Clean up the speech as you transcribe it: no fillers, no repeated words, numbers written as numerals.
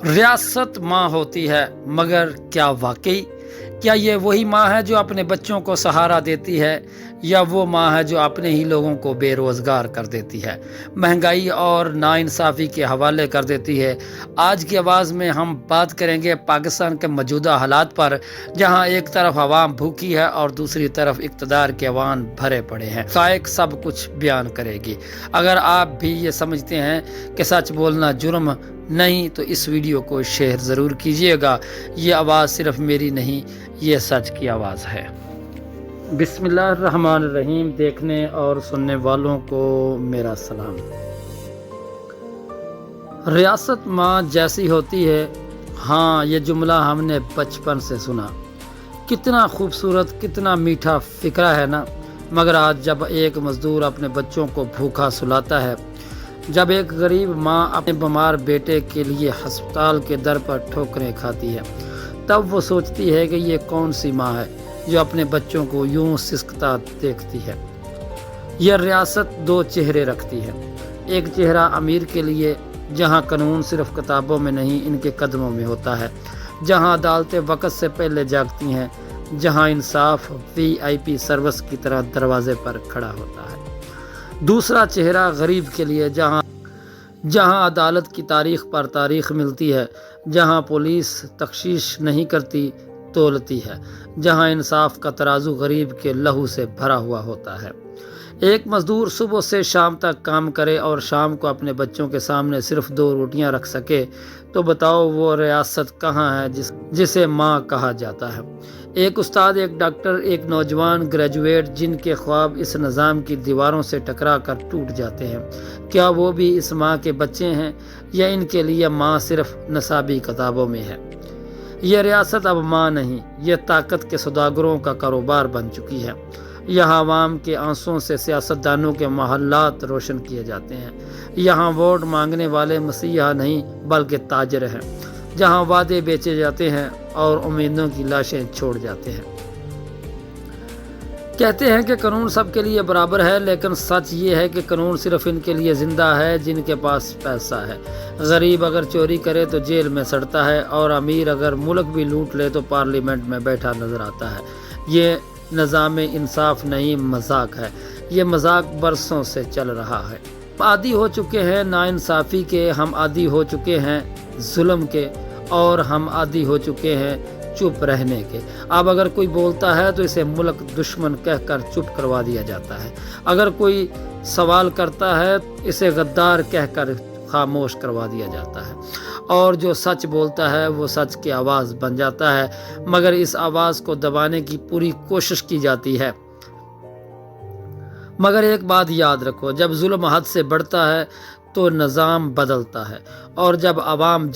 ریاست ماں ہوتی ہے، مگر کیا واقعی کیا یہ وہی ماں ہے جو اپنے بچوں کو سہارا دیتی ہے، یا وہ ماں ہے جو اپنے ہی لوگوں کو بے روزگار کر دیتی ہے، مہنگائی اور ناانصافی کے حوالے کر دیتی ہے؟ آج کی آواز میں ہم بات کریں گے پاکستان کے موجودہ حالات پر، جہاں ایک طرف عوام بھوکی ہے اور دوسری طرف اقتدار کے عوان بھرے پڑے ہیں۔ سائق سب کچھ بیان کرے گی۔ اگر آپ بھی یہ سمجھتے ہیں کہ سچ بولنا جرم نہیں تو اس ویڈیو کو شیئر ضرور کیجیے گا۔ یہ آواز صرف میری نہیں، یہ سچ کی آواز ہے۔ بسم اللہ الرحمن الرحیم۔ دیکھنے اور سننے والوں کو میرا سلام۔ ریاست ماں جیسی ہوتی ہے، ہاں یہ جملہ ہم نے بچپن سے سنا۔ کتنا خوبصورت، کتنا میٹھا فکرہ ہے نا۔ مگر آج جب ایک مزدور اپنے بچوں کو بھوکا سلاتا ہے، جب ایک غریب ماں اپنے بیمار بیٹے کے لیے ہسپتال کے در پر ٹھوکریں کھاتی ہے، تب وہ سوچتی ہے کہ یہ کون سی ماں ہے جو اپنے بچوں کو یوں سسکتا دیکھتی ہے۔ یہ ریاست دو چہرے رکھتی ہے۔ ایک چہرہ امیر کے لیے، جہاں قانون صرف کتابوں میں نہیں ان کے قدموں میں ہوتا ہے، جہاں عدالتیں وقت سے پہلے جاگتی ہیں، جہاں انصاف VIP سروس کی طرح دروازے پر کھڑا ہوتا ہے۔ دوسرا چہرہ غریب کے لیے، جہاں عدالت کی تاریخ پر تاریخ ملتی ہے، جہاں پولیس تفتیش نہیں کرتی، تولتی ہے، جہاں انصاف کا ترازو غریب کے لہو سے بھرا ہوا ہوتا ہے۔ ایک مزدور صبح سے شام تک کام کرے اور شام کو اپنے بچوں کے سامنے صرف 2 روٹیاں رکھ سکے، تو بتاؤ وہ ریاست کہاں ہے جسے ماں کہا جاتا ہے؟ ایک استاد، ایک ڈاکٹر، ایک نوجوان گریجویٹ جن کے خواب اس نظام کی دیواروں سے ٹکرا کر ٹوٹ جاتے ہیں، کیا وہ بھی اس ماں کے بچے ہیں، یا ان کے لیے ماں صرف نصابی کتابوں میں ہے؟ یہ ریاست اب ماں نہیں، یہ طاقت کے سوداگروں کا کاروبار بن چکی ہے۔ یہاں عوام کے آنسوں سے سیاستدانوں کے محلات روشن کیے جاتے ہیں۔ یہاں ووٹ مانگنے والے مسیحا نہیں بلکہ تاجر ہیں۔ جہاں وعدے بیچے جاتے ہیں اور امیدوں کی لاشیں چھوڑ جاتے ہیں۔ کہتے ہیں کہ قانون سب کے لیے برابر ہے، لیکن سچ یہ ہے کہ قانون صرف ان کے لیے زندہ ہے جن کے پاس پیسہ ہے۔ غریب اگر چوری کرے تو جیل میں سڑتا ہے، اور امیر اگر ملک بھی لوٹ لے تو پارلیمنٹ میں بیٹھا نظر آتا ہے۔ یہ نظام انصاف نہیں، مذاق ہے۔ یہ مذاق برسوں سے چل رہا ہے۔ ہم عادی ہو چکے ہیں ناانصافی کے، ہم عادی ہو چکے ہیں ظلم کے، اور ہم عادی ہو چکے ہیں چپ رہنے کے۔ اب اگر کوئی بولتا ہے تو اسے ملک دشمن کہہ کر چپ کروا دیا جاتا ہے۔ اگر کوئی سوال کرتا ہے اسے غدار کہہ کر خاموش کروا دیا جاتا ہے، اور جو سچ بولتا ہے وہ سچ کی آواز بن جاتا ہے، مگر اس آواز کو دبانے کی پوری کوشش کی جاتی ہے۔ مگر ایک بات یاد رکھو، جب ظلم حد سے بڑھتا ہے تو نظام بدلتا ہے، اور جب عوام